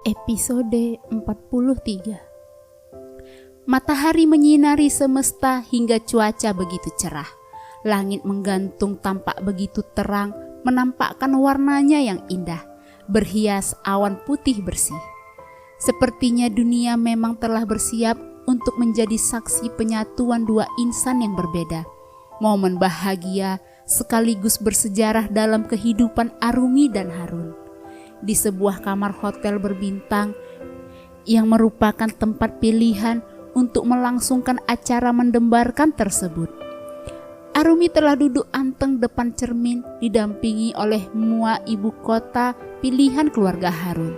Episode 43. Matahari menyinari semesta hingga cuaca begitu cerah. Langit menggantung tampak begitu terang, menampakkan warnanya yang indah, berhias awan putih bersih. Sepertinya dunia memang telah bersiap untuk menjadi saksi penyatuan dua insan yang berbeda. Momen bahagia sekaligus bersejarah dalam kehidupan Arumi dan Harun. Di sebuah kamar hotel berbintang yang merupakan tempat pilihan untuk melangsungkan acara mendembarkan tersebut. Arumi telah duduk anteng depan cermin didampingi oleh mua ibu kota pilihan keluarga Harun.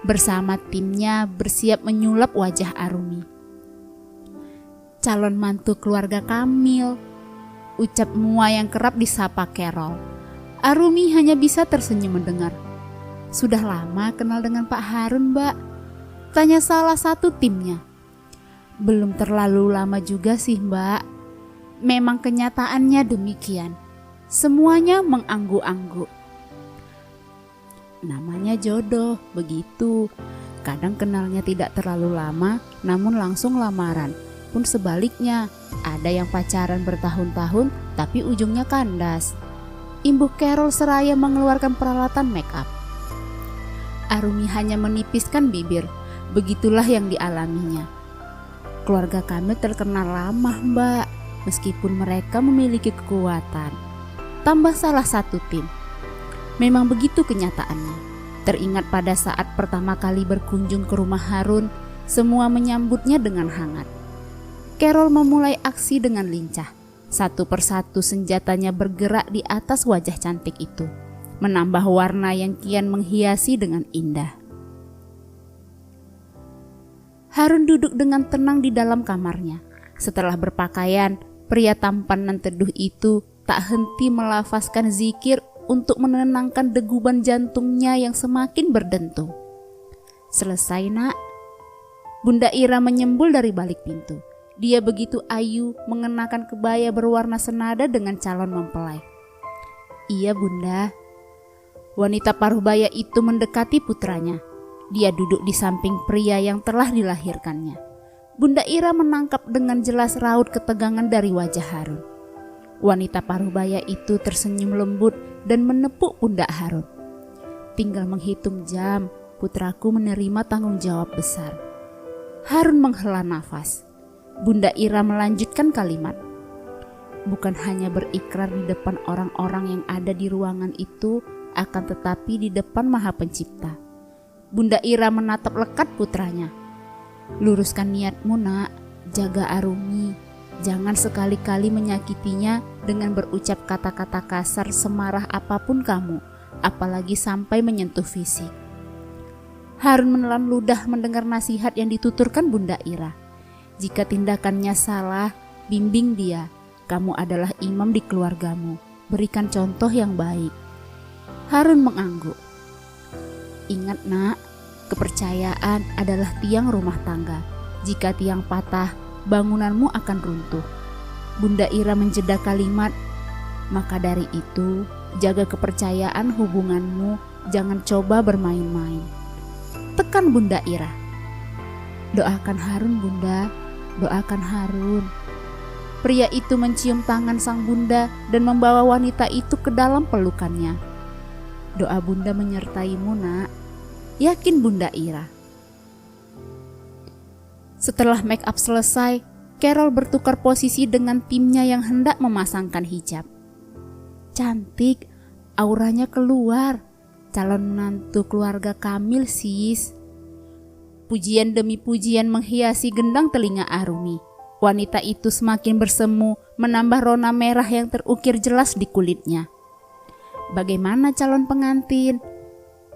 Bersama timnya bersiap menyulap wajah Arumi. Calon mantu keluarga Kamil, ucap mua yang kerap disapa Carol. Arumi hanya bisa tersenyum mendengar. Sudah lama kenal dengan Pak Harun, Mbak? Tanya salah satu timnya. Belum terlalu lama juga sih, Mbak. Memang kenyataannya demikian. Semuanya mengangguk-angguk. Namanya jodoh, begitu. Kadang kenalnya tidak terlalu lama, namun langsung lamaran. Pun sebaliknya, ada yang pacaran bertahun-tahun, tapi ujungnya kandas. Ibu Carol seraya mengeluarkan peralatan make up. Arumi hanya menipiskan bibir. Begitulah yang dialaminya. Keluarga kami terkenal ramah, Mbak, meskipun mereka memiliki kekuatan. Tambah salah satu tim. Memang begitu kenyataannya. Teringat pada saat pertama kali berkunjung ke rumah Harun, semua menyambutnya dengan hangat. Carol memulai aksi dengan lincah. Satu persatu senjatanya bergerak di atas wajah cantik itu, menambah warna yang kian menghiasi dengan indah. Harun duduk dengan tenang di dalam kamarnya. Setelah berpakaian, pria tampan dan teduh itu tak henti melafazkan zikir untuk menenangkan deguban jantungnya yang semakin berdentum. Selesai, Nak. Bunda Ira menyembul dari balik pintu. Dia begitu ayu mengenakan kebaya berwarna senada dengan calon mempelai. Iya, Bunda. Wanita paruh-baya itu mendekati putranya. Dia duduk di samping pria yang telah dilahirkannya. Bunda Ira menangkap dengan jelas raut ketegangan dari wajah Harun. Wanita paruh-baya itu tersenyum lembut dan menepuk pundak Harun. Tinggal menghitung jam, putraku menerima tanggung jawab besar. Harun menghela nafas. Bunda Ira melanjutkan kalimat. Bukan hanya berikrar di depan orang-orang yang ada di ruangan itu, akan tetapi di depan Maha Pencipta. Bunda Ira menatap lekat putranya. Luruskan niatmu, Nak. Jaga Arumi. Jangan sekali-kali menyakitinya dengan berucap kata-kata kasar semarah apapun kamu, apalagi sampai menyentuh fisik. Harun menelan ludah mendengar nasihat yang dituturkan Bunda Ira. Jika tindakannya salah, bimbing dia. Kamu adalah imam di keluargamu. Berikan contoh yang baik. Harun mengangguk. Ingat, Nak, kepercayaan adalah tiang rumah tangga. Jika tiang patah, bangunanmu akan runtuh. Bunda Ira menjeda kalimat. Maka dari itu, jaga kepercayaan hubunganmu, jangan coba bermain-main. Tekan Bunda Ira. Doakan Harun, Bunda. Doakan Harun. Pria itu mencium tangan sang bunda dan membawa wanita itu ke dalam pelukannya. Doa Bunda menyertaimu, Nak. Yakin Bunda Ira. Setelah make up selesai, Carol bertukar posisi dengan timnya yang hendak memasangkan hijab. Cantik, auranya keluar. Calon menantu keluarga Kamil, sis. Pujian demi pujian menghiasi gendang telinga Arumi. Wanita itu semakin bersemu, menambah rona merah yang terukir jelas di kulitnya. Bagaimana calon pengantin?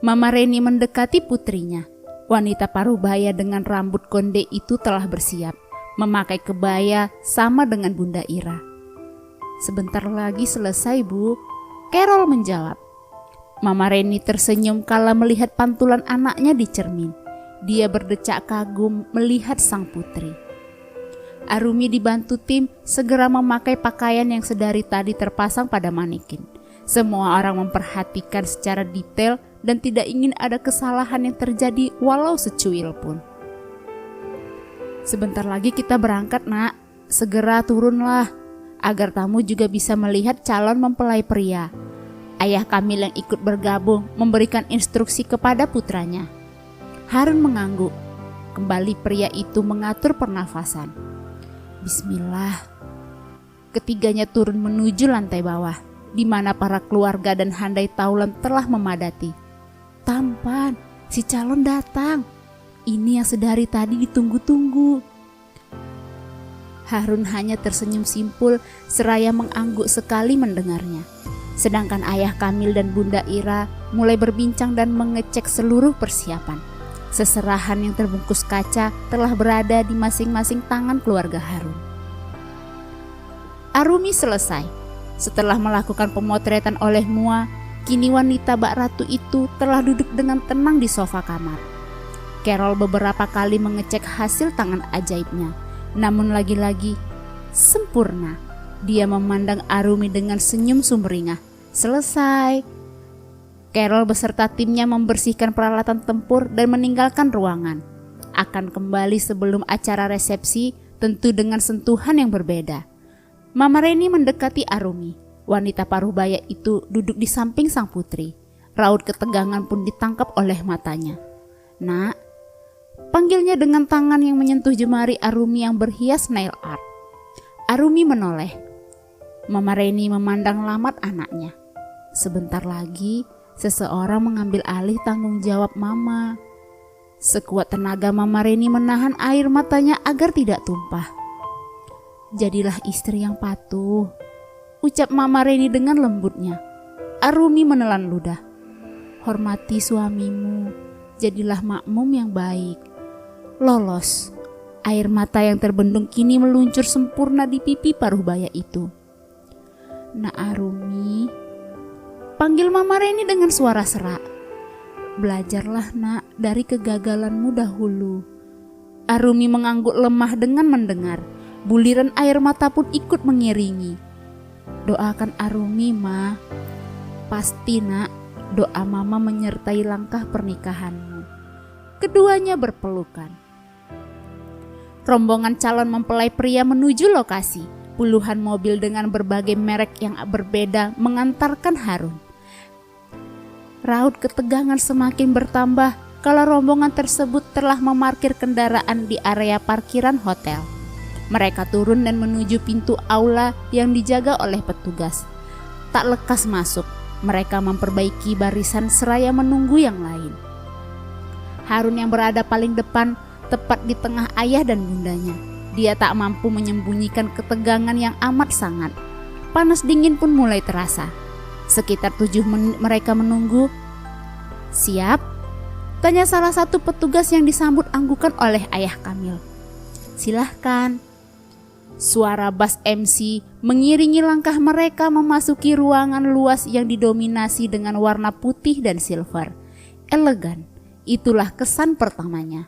Mama Reni mendekati putrinya. Wanita paruhbaya dengan rambut konde itu telah bersiap, memakai kebaya sama dengan Bunda Ira. Sebentar lagi selesai, Bu. Carol menjawab. Mama Reni tersenyum kala melihat pantulan anaknya di cermin. Dia berdecak kagum melihat sang putri. Arumi dibantu tim segera memakai pakaian yang sedari tadi terpasang pada manekin. Semua orang memperhatikan secara detail dan tidak ingin ada kesalahan yang terjadi walau secuil pun. "Sebentar lagi kita berangkat, Nak. Segera turunlah, agar tamu juga bisa melihat calon mempelai pria." Ayah Kamil yang ikut bergabung memberikan instruksi kepada putranya. Harun mengangguk. Kembali pria itu mengatur pernafasan. Bismillah. Ketiganya turun menuju lantai bawah, di mana para keluarga dan handai taulan telah memadati. Tampan, si calon datang. Ini yang sedari tadi ditunggu-tunggu. Harun hanya tersenyum simpul seraya mengangguk sekali mendengarnya. Sedangkan ayah Kamil dan Bunda Ira mulai berbincang dan mengecek seluruh persiapan. Seserahan yang terbungkus kaca telah berada di masing-masing tangan keluarga Harun. Arumi selesai. Setelah melakukan pemotretan oleh Mua, kini wanita bak ratu itu telah duduk dengan tenang di sofa kamar. Carol beberapa kali mengecek hasil tangan ajaibnya, namun lagi-lagi sempurna. Dia memandang Arumi dengan senyum sumringah. Selesai. Carol beserta timnya membersihkan peralatan tempur dan meninggalkan ruangan. Akan kembali sebelum acara resepsi, tentu dengan sentuhan yang berbeda. Mama Reni mendekati Arumi. Wanita paruh baya itu duduk di samping sang putri. Raut ketegangan pun ditangkap oleh matanya. "Nak," panggilnya dengan tangan yang menyentuh jemari Arumi yang berhias nail art. Arumi menoleh. Mama Reni memandang lamat anaknya. Sebentar lagi, seseorang mengambil alih tanggung jawab Mama. Sekuat tenaga Mama Reni menahan air matanya agar tidak tumpah. "Jadilah istri yang patuh," ucap Mama Reni dengan lembutnya. Arumi menelan ludah. "Hormati suamimu, jadilah makmum yang baik." Lolos. Air mata yang terbendung kini meluncur sempurna di pipi paruh baya itu. "Nak Arumi," panggil Mama Reni dengan suara serak. "Belajarlah, Nak, dari kegagalanmu dahulu." Arumi mengangguk lemah dengan mendengar. Buliran air mata pun ikut mengiringi. "Doakan Arumi, Ma." "Pasti, Nak, doa Mama menyertai langkah pernikahanmu." Keduanya berpelukan. Rombongan calon mempelai pria menuju lokasi. Puluhan mobil dengan berbagai merek yang berbeda mengantarkan Harun. Raut ketegangan semakin bertambah kalau rombongan tersebut telah memarkir kendaraan di area parkiran hotel. Mereka turun dan menuju pintu aula yang dijaga oleh petugas. Tak lekas masuk, mereka memperbaiki barisan seraya menunggu yang lain. Harun yang berada paling depan, tepat di tengah ayah dan bundanya. Dia tak mampu menyembunyikan ketegangan yang amat sangat. Panas dingin pun mulai terasa. Sekitar 7 menit mereka menunggu. "Siap?" tanya salah satu petugas yang disambut anggukan oleh ayah Kamil. "Silahkan." Suara bass MC mengiringi langkah mereka memasuki ruangan luas yang didominasi dengan warna putih dan silver. Elegan, itulah kesan pertamanya.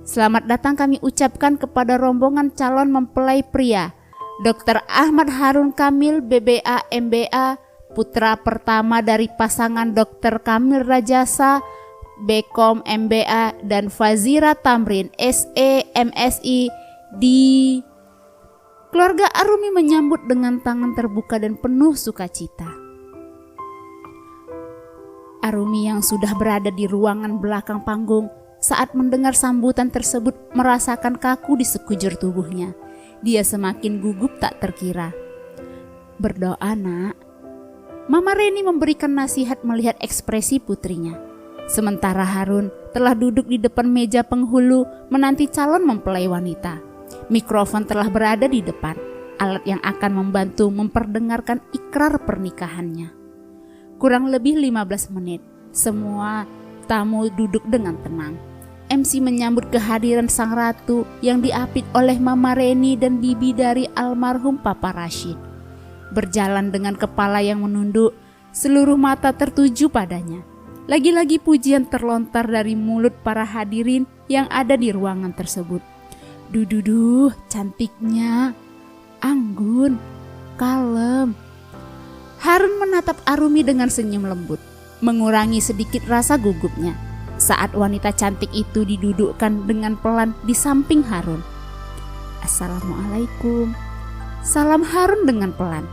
"Selamat datang kami ucapkan kepada rombongan calon mempelai pria, Dr. Ahmad Harun Kamil BBA MBA, putra pertama dari pasangan Dr. Kamil Rajasa BCom MBA dan Fazira Tamrin SE MSI di..." Keluarga Arumi menyambut dengan tangan terbuka dan penuh sukacita. Arumi yang sudah berada di ruangan belakang panggung saat mendengar sambutan tersebut merasakan kaku di sekujur tubuhnya. Dia semakin gugup tak terkira. "Berdoa, Nak." Mama Reni memberikan nasihat melihat ekspresi putrinya. Sementara Harun telah duduk di depan meja penghulu menanti calon mempelai wanita. Mikrofon telah berada di depan, alat yang akan membantu memperdengarkan ikrar pernikahannya. Kurang lebih 15 menit, semua tamu duduk dengan tenang. MC menyambut kehadiran sang ratu yang diapit oleh Mama Reni dan bibi dari almarhum Papa Rashid. Berjalan dengan kepala yang menunduk, seluruh mata tertuju padanya. Lagi-lagi pujian terlontar dari mulut para hadirin yang ada di ruangan tersebut. "Dududuh, cantiknya, anggun, kalem." Harun menatap Arumi dengan senyum lembut. mengurangi sedikit rasa gugupnya saat wanita cantik itu didudukkan dengan pelan di samping Harun. "Assalamualaikum." Salam Harun dengan pelan.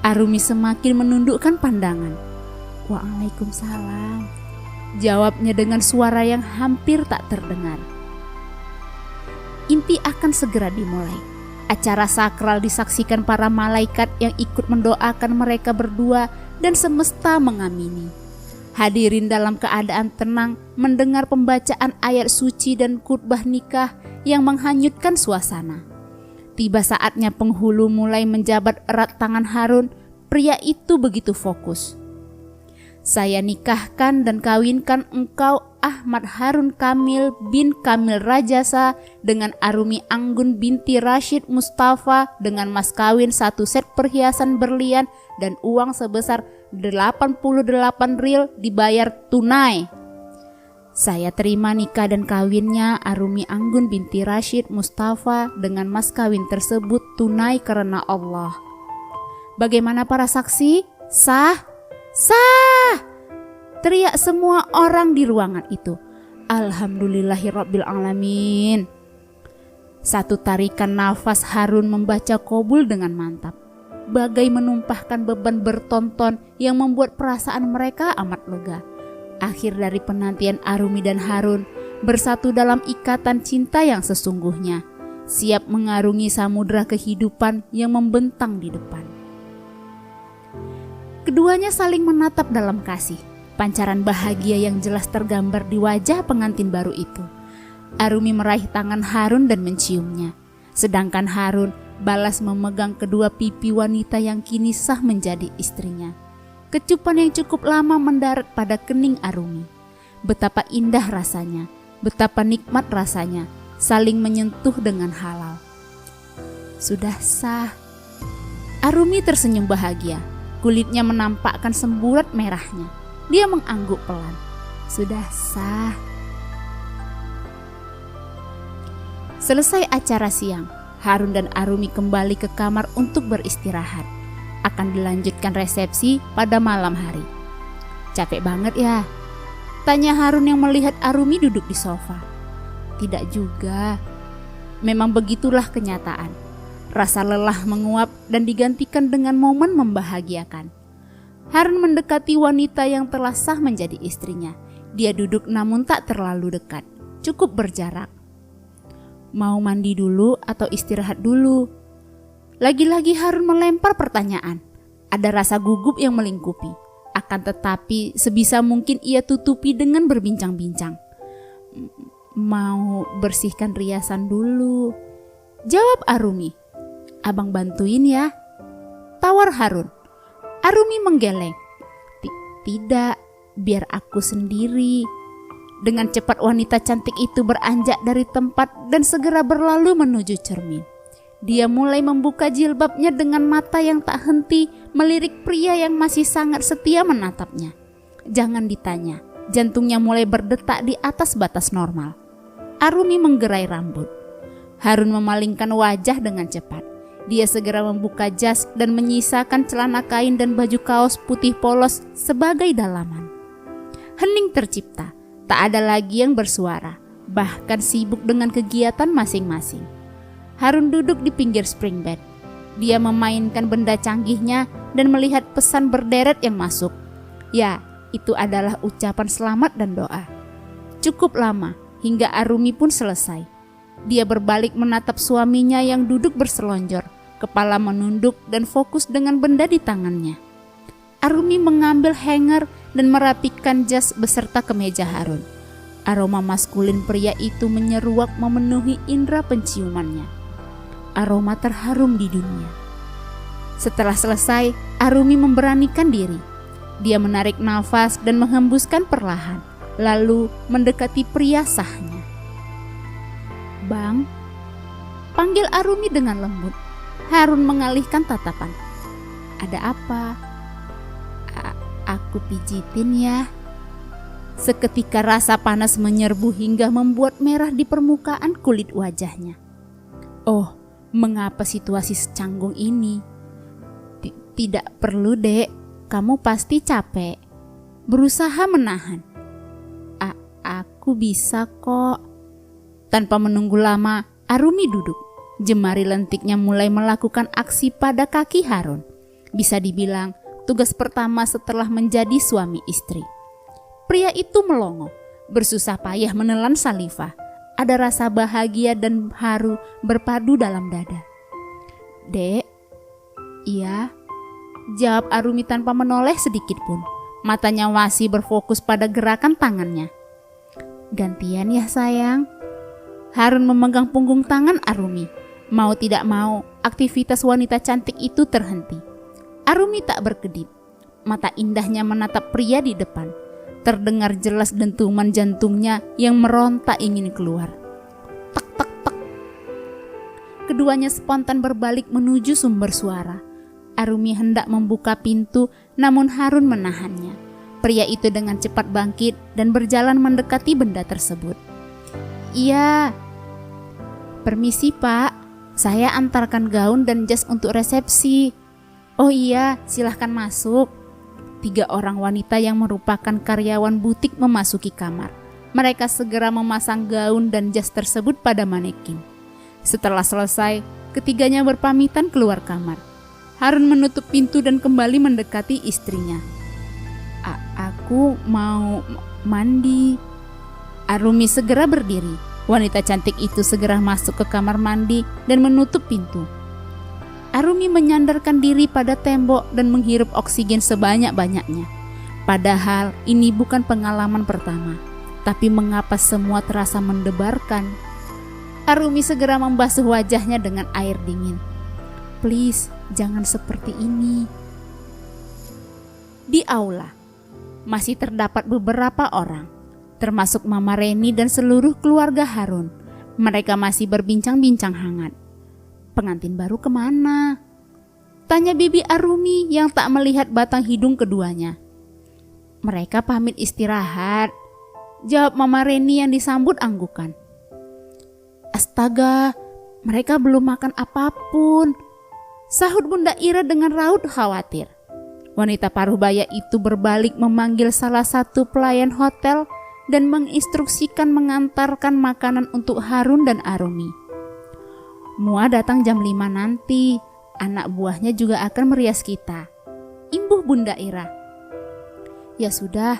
Arumi semakin menundukkan pandangan. "Waalaikumsalam," jawabnya dengan suara yang hampir tak terdengar. Inti akan segera dimulai. Acara sakral disaksikan para malaikat yang ikut mendoakan mereka berdua dan semesta mengamini. Hadirin dalam keadaan tenang mendengar pembacaan ayat suci dan khutbah nikah yang menghanyutkan suasana. Tiba saatnya penghulu mulai menjabat erat tangan Harun. Pria itu begitu fokus. "Saya nikahkan dan kawinkan engkau Ahmad Harun Kamil bin Kamil Rajasa dengan Arumi Anggun binti Rashid Mustafa dengan mas kawin 1 set perhiasan berlian dan uang sebesar 88 riyal dibayar tunai. Saya terima nikah dan kawinnya Arumi Anggun binti Rashid Mustafa dengan mas kawin tersebut tunai karena Allah." Bagaimana para saksi? Sah? Sah! Teriak semua orang di ruangan itu. Alhamdulillahirabbil alamin. Satu tarikan nafas Harun membaca qabul dengan mantap, bagai menumpahkan beban bertonton yang membuat perasaan mereka amat lega. Akhir dari penantian Arumi dan Harun bersatu dalam ikatan cinta yang sesungguhnya, siap mengarungi samudra kehidupan yang membentang di depan. Keduanya saling menatap dalam kasih. Pancaran bahagia yang jelas tergambar di wajah pengantin baru itu. Arumi meraih tangan Harun dan menciumnya, sedangkan Harun balas memegang kedua pipi wanita yang kini sah menjadi istrinya. Kecupan yang cukup lama mendarat pada kening Arumi. Betapa indah rasanya, betapa nikmat rasanya, saling menyentuh dengan halal. Sudah sah. Arumi tersenyum bahagia, kulitnya menampakkan semburat merahnya. Dia mengangguk pelan. Sudah sah. Selesai acara siang, Harun dan Arumi kembali ke kamar untuk beristirahat. Akan dilanjutkan resepsi pada malam hari. "Capek banget ya?" tanya Harun yang melihat Arumi duduk di sofa. "Tidak juga. Memang begitulah kenyataan." Rasa lelah menguap dan digantikan dengan momen membahagiakan. Harun mendekati wanita yang telah sah menjadi istrinya. Dia duduk namun tak terlalu dekat, cukup berjarak. "Mau mandi dulu atau istirahat dulu?" Lagi-lagi Harun melempar pertanyaan. Ada rasa gugup yang melingkupi. Akan tetapi sebisa mungkin ia tutupi dengan berbincang-bincang. "Mau bersihkan riasan dulu," jawab Arumi. "Abang bantuin ya," tawar Harun. Arumi menggeleng. "Tidak, biar aku sendiri." Dengan cepat wanita cantik itu beranjak dari tempat dan segera berlalu menuju cermin. Dia mulai membuka jilbabnya dengan mata yang tak henti melirik pria yang masih sangat setia menatapnya. Jangan ditanya, jantungnya mulai berdetak di atas batas normal. Arumi menggerai rambut. Harun memalingkan wajah dengan cepat. Dia segera membuka jas dan menyisakan celana kain dan baju kaos putih polos sebagai dalaman. Hening tercipta, tak ada lagi yang bersuara, bahkan sibuk dengan kegiatan masing-masing. Harun duduk di pinggir spring bed. Dia memainkan benda canggihnya dan melihat pesan berderet yang masuk. Ya, itu adalah ucapan selamat dan doa. Cukup lama, hingga Arumi pun selesai. Dia berbalik menatap suaminya yang duduk berselonjor, kepala menunduk dan fokus dengan benda di tangannya. Arumi mengambil hanger dan merapikan jas beserta kemeja Harun. Aroma maskulin pria itu menyeruak memenuhi indera penciumannya. Aroma terharum di dunia. Setelah selesai, Arumi memberanikan diri. Dia menarik nafas dan menghembuskan perlahan, lalu mendekati pria sahnya. "Bang," panggil Arumi dengan lembut. Harun mengalihkan tatapan. "Ada apa?" Aku pijitin ya." Seketika rasa panas menyerbu hingga membuat merah di permukaan kulit wajahnya. "Oh, mengapa situasi secanggung ini?" Tidak perlu, Dek. Kamu pasti capek." berusaha menahan. Aku bisa kok. Tanpa menunggu lama, Arumi duduk. Jemari lentiknya mulai melakukan aksi pada kaki Harun. Bisa dibilang tugas pertama setelah menjadi suami istri. Pria itu melongo, bersusah payah menelan Salifah. Ada rasa bahagia dan haru berpadu dalam dada. Dek, iya, jawab Arumi tanpa menoleh sedikit pun. Matanya masih berfokus pada gerakan tangannya. Gantian ya sayang. Harun memegang punggung tangan Arumi. Mau tidak mau, aktivitas wanita cantik itu terhenti. Arumi tak berkedip. Mata indahnya menatap pria di depan. Terdengar jelas dentuman jantungnya yang meronta ingin keluar. Tak tak tak. Keduanya spontan berbalik menuju sumber suara. Arumi hendak membuka pintu, namun Harun menahannya. Pria itu dengan cepat bangkit dan berjalan mendekati benda tersebut. Iya. Permisi Pak, saya antarkan gaun dan jas untuk resepsi. Oh iya, silahkan masuk. 3 orang wanita yang merupakan karyawan butik memasuki kamar. Mereka segera memasang gaun dan jas tersebut pada manekin. Setelah selesai, ketiganya berpamitan keluar kamar. Harun menutup pintu dan kembali mendekati istrinya. Aku mau mandi. Arumi segera berdiri. Wanita cantik itu segera masuk ke kamar mandi dan menutup pintu. Arumi menyandarkan diri pada tembok dan menghirup oksigen sebanyak-banyaknya. Padahal ini bukan pengalaman pertama. Tapi mengapa semua terasa mendebarkan? Arumi segera membasuh wajahnya dengan air dingin. Please, jangan seperti ini. Di aula masih terdapat beberapa orang, termasuk Mama Reni dan seluruh keluarga Harun. Mereka masih berbincang-bincang hangat. Pengantin baru kemana? Tanya Bibi Arumi yang tak melihat batang hidung keduanya. Mereka pamit istirahat, jawab Mama Reni yang disambut anggukan. Astaga, mereka belum makan apapun, sahut Bunda Ira dengan raut khawatir. Wanita paruh baya itu berbalik memanggil salah satu pelayan hotel dan menginstruksikan mengantarkan makanan untuk Harun dan Arumi. Mua datang jam 5 nanti, anak buahnya juga akan merias kita, imbuh Bunda Ira. Ya sudah,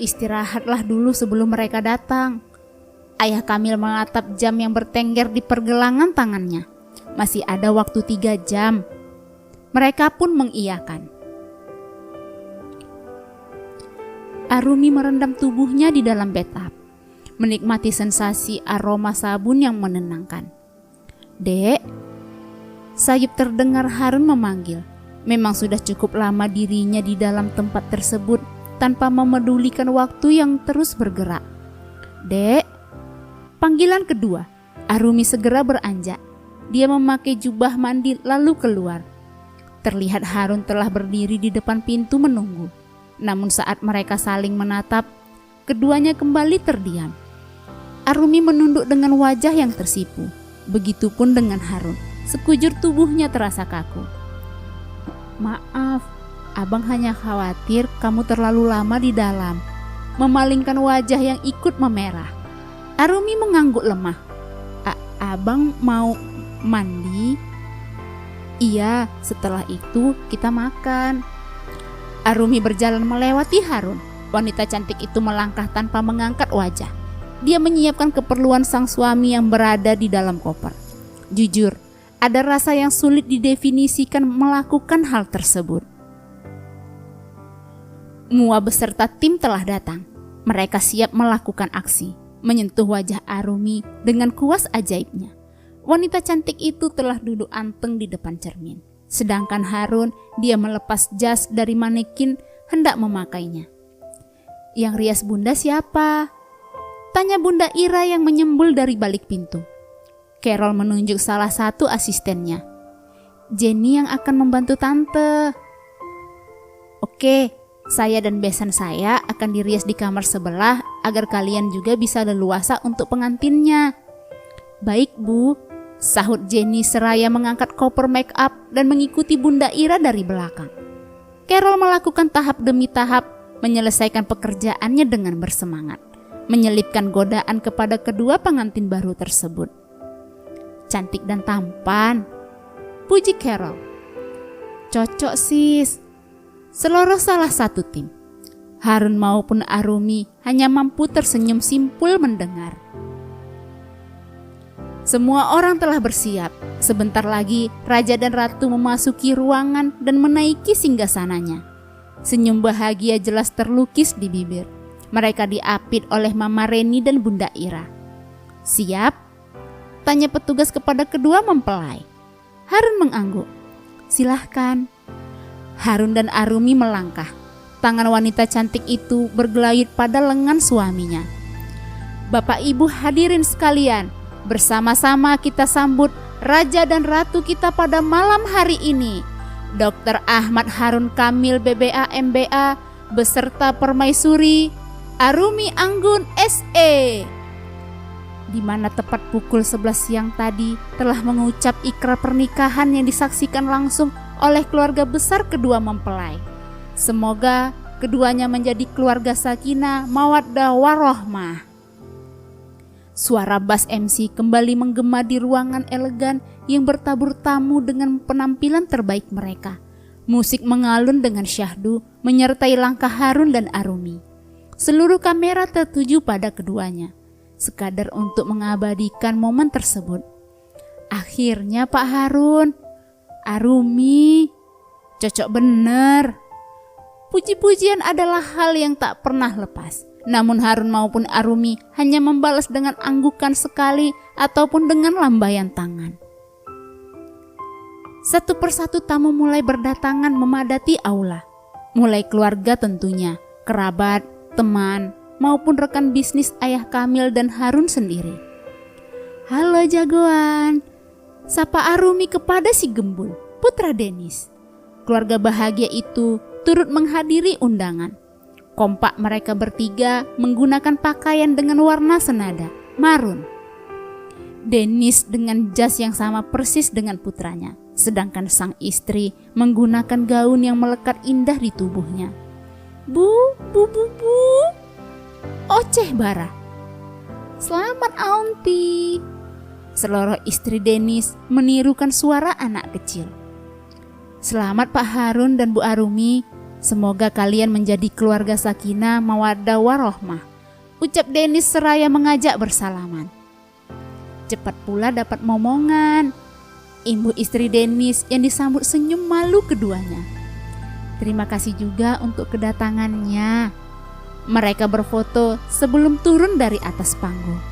istirahatlah dulu sebelum mereka datang. Ayah Kamil menatap jam yang bertengger di pergelangan tangannya. Masih ada waktu 3 jam. Mereka pun mengiyakan. Arumi merendam tubuhnya di dalam bathtub, menikmati sensasi aroma sabun yang menenangkan. Dek, sayup terdengar Harun memanggil. Memang sudah cukup lama dirinya di dalam tempat tersebut tanpa memedulikan waktu yang terus bergerak. Dek, panggilan kedua. Arumi segera beranjak. Dia memakai jubah mandi lalu keluar. Terlihat Harun telah berdiri di depan pintu menunggu. Namun saat mereka saling menatap, keduanya kembali terdiam. Arumi menunduk dengan wajah yang tersipu. Begitupun dengan Harun. Sekujur tubuhnya terasa kaku. Maaf, abang hanya khawatir kamu terlalu lama di dalam. Memalingkan wajah yang ikut memerah. Arumi mengangguk lemah. Abang mau mandi? Iya, setelah itu kita makan. Arumi berjalan melewati Harun. Wanita cantik itu melangkah tanpa mengangkat wajah. Dia menyiapkan keperluan sang suami yang berada di dalam koper. Jujur, ada rasa yang sulit didefinisikan melakukan hal tersebut. Mua beserta tim telah datang. Mereka siap melakukan aksi, menyentuh wajah Arumi dengan kuas ajaibnya. Wanita cantik itu telah duduk anteng di depan cermin. Sedangkan Harun, dia melepas jas dari manekin hendak memakainya. Yang rias bunda siapa? Tanya Bunda Ira yang menyembul dari balik pintu. Carol menunjuk salah satu asistennya. Jenny yang akan membantu tante. Oke, saya dan besan saya akan dirias di kamar sebelah agar kalian juga bisa leluasa untuk pengantinnya. Baik Bu, sahut Jenny seraya mengangkat koper make up dan mengikuti Bunda Ira dari belakang. Carol melakukan tahap demi tahap menyelesaikan pekerjaannya dengan bersemangat, menyelipkan godaan kepada kedua pengantin baru tersebut. "Cantik dan tampan," puji Carol. "Cocok sis," seloroh salah satu tim. Harun maupun Arumi hanya mampu tersenyum simpul mendengar. Semua orang telah bersiap. Sebentar lagi raja dan ratu memasuki ruangan dan menaiki singgasananya. Senyum bahagia jelas terlukis di bibir. Mereka diapit oleh Mama Reni dan Bunda Ira. "Siap?" tanya petugas kepada kedua mempelai. Harun mengangguk. "Silahkan." Harun dan Arumi melangkah. Tangan wanita cantik itu bergelayut pada lengan suaminya. "Bapak Ibu hadirin sekalian, bersama-sama kita sambut Raja dan Ratu kita pada malam hari ini, Dr. Ahmad Harun Kamil BBA MBA beserta Permaisuri Arumi Anggun SE." Di mana tepat pukul 11 siang tadi telah mengucap ikrar pernikahan yang disaksikan langsung oleh keluarga besar kedua mempelai. Semoga keduanya menjadi keluarga sakinah, mawaddah warahmah. Suara bass MC kembali menggema di ruangan elegan yang bertabur tamu dengan penampilan terbaik mereka. Musik mengalun dengan syahdu menyertai langkah Harun dan Arumi. Seluruh kamera tertuju pada keduanya, sekadar untuk mengabadikan momen tersebut. "Akhirnya Pak Harun, Arumi, cocok bener." Puji-pujian adalah hal yang tak pernah lepas. Namun Harun maupun Arumi hanya membalas dengan anggukan sekali ataupun dengan lambaian tangan. Satu persatu tamu mulai berdatangan memadati aula. Mulai keluarga tentunya, kerabat, teman, maupun rekan bisnis ayah Kamil dan Harun sendiri. "Halo jagoan," sapa Arumi kepada si Gembul, putra Denis. Keluarga bahagia itu turut menghadiri undangan. Kompak mereka bertiga menggunakan pakaian dengan warna senada, marun. Denis dengan jas yang sama persis dengan putranya, sedangkan sang istri menggunakan gaun yang melekat indah di tubuhnya. Bu, oceh bara. "Selamat auntie," seloroh istri Denis menirukan suara anak kecil. "Selamat Pak Harun dan Bu Arumi. Semoga kalian menjadi keluarga sakinah, mawaddah warahmah," ucap Denis seraya mengajak bersalaman. Cepat pula dapat momongan, imbuh istri Denis yang disambut senyum malu keduanya. "Terima kasih juga untuk kedatangannya." Mereka berfoto sebelum turun dari atas panggung.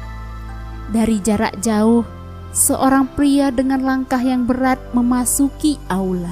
Dari jarak jauh, seorang pria dengan langkah yang berat memasuki aula.